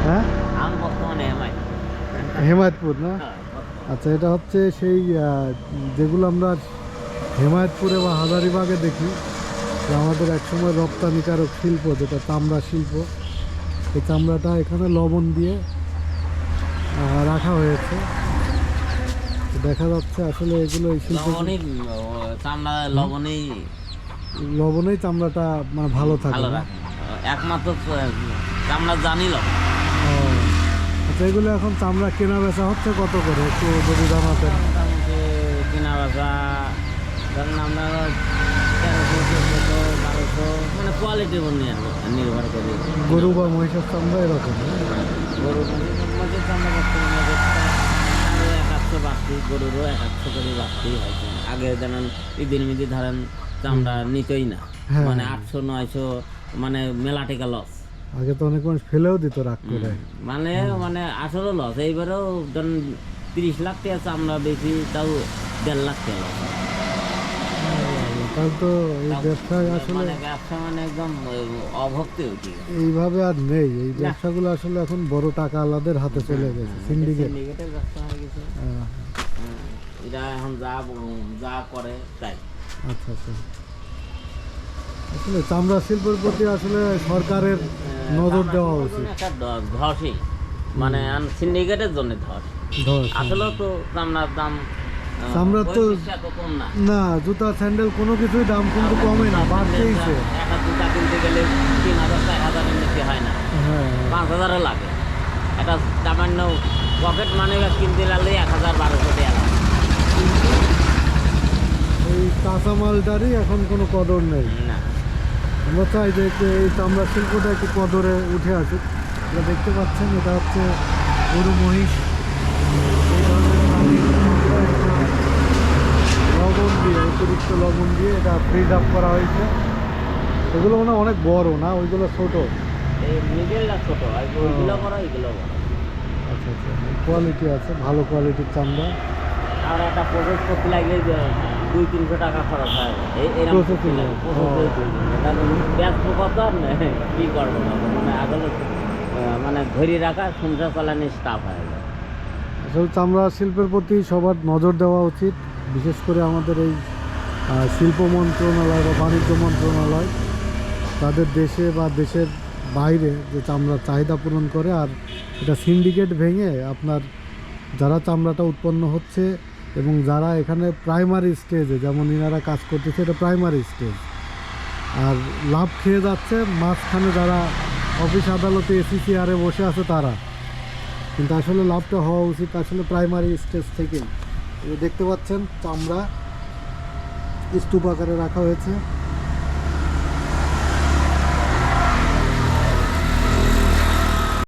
হ্যাঁ, আমি বর্তমানে হেমায়তপুর না? আচ্ছা, এটা হচ্ছে সেই যেগুলো আমরা হেমায়তপুরে বা হাজারিবাগে দেখি যে আমাদের একসময় রপ্তানিকারক শিল্প, যেটা চামড়া শিল্প, এই চামড়াটা এখানে লবণ দিয়ে রাখা হয়েছে। দেখা যাচ্ছে আসলে এগুলো এই শিল্প চামড়া লবণেই চামড়াটা মানে ভালো থাকে না? একমাত্র চামড়া জানি লবণ। আচ্ছা, এগুলো এখন চামড়া কেনা বেচা হচ্ছে কত করে একটু যদি জানাতেন? মোটামুটি কেনা বেচা ধরেন আমরা 1300, 1400, 1200, মানে কোয়ালিটির উপর নির্ভর করে। গরু বা মহিষের চামড়া এরকম? গরু মহিষের চামড়া বর্তমানে আরও 100 বাড়তি, গরুরও 100 করে বাড়তি হয়েছে। আগে যেমন ঈদের মিদি ধরেন চামড়া নিতই না, মানে 800, 900, মানে মেলা টেকা লস। আগে তো অনেক মানুষ ফেলেও দিত রাগ করে, মানে মানে আসলে লস। এইবারেও ধরেন 30 লাখ টাকা চামড়া বেশি, তাও 1.5 লাখ টাকা লস। তাহলে তো এই ব্যবসায় আসলে ব্যবসা মানে একদম অভক্তি উঠে গেছে। এইভাবে আর নেই। এই ব্যবসাগুলো আসলে এখন বড় টাকা আলাদের হাতে চলে গেছে, সিন্ডিকেটের ব্যবসা হয়ে গেছে। এরা এখন যা করে তাই। আচ্ছা আচ্ছা, আসলে চামড়া শিল্পের প্রতি আসলে সরকারের নজর দেওয়া উচিত। একটা ধসই, মানে সিন্ডিকেটের জন্য ধস। আসলে তো চামড়ার দাম, চামড়ার তো কম না। না, জুতা স্যান্ডেল কোনো কিছুই দাম কিন্তু কমে না, বাড়তেইছে। একটা জুতা কিনতে গেলে 3000, 4000 নিচে হয় না, হ্যাঁ, 5000ও লাগে। একটা সামান্য পকেট মানি ব্যাগ কিনতে লাগলে 1000-1200 টাকা লাগে। এই কাঁচামালটারই এখন কোনো কদর নেই। না, আমরা চাই যে এই চামড়া শিল্পটা একটু কদরে উঠে আসুক। এটা দেখতে পাচ্ছেন, এটা হচ্ছে গরু মহিষ, এই ধরনের প্রাণীর চামড়া একটা লবণ দিয়ে, অতিরিক্ত লবণ দিয়ে এটা ফ্রিজ আপ করা হয়েছে। এগুলো মানে অনেক বড় না, ওইগুলো ছোট? এই মিডলটা ছোট, আর ওইগুলো বড়, এইগুলো বড়। আচ্ছা আচ্ছা, কোয়ালিটি আছে, ভালো কোয়ালিটির চামড়া। আর একটা প্রসেস করতে লাগে 200-300 টাকা খরচ হয়। Processing ব্যস্ত কত আর কি করবো না, মানে আগলে মানে ধরে রাখা সংসার চালানোর স্টাফ হয়ে যায়। আসলে চামড়া শিল্পের প্রতি সবার নজর দেওয়া উচিত, বিশেষ করে আমাদের এই শিল্প মন্ত্রণালয় বা বাণিজ্য মন্ত্রণালয়, তাদের দেশে বা দেশের বাইরে যে চামড়ার চাহিদা পূরণ করে, আর এটা সিন্ডিকেট ভেঙে আপনার যারা চামড়াটা উৎপন্ন হচ্ছে এবং যারা এখানে প্রাইমারি স্টেজে, যেমন ইনারা কাজ করতেছে, এটা প্রাইমারি স্টেজ, আর লাভ খেয়ে যাচ্ছে মাঝখানে যারা অফিস আদালতে এসিসিআরে বসে আছে তারা। কিন্তু আসলে লাভটা হওয়া উচিত আসলে প্রাইমারি স্টেজ থেকেই। দেখতে পাচ্ছেন চামড়া স্তূপ আকারে রাখা হয়েছে।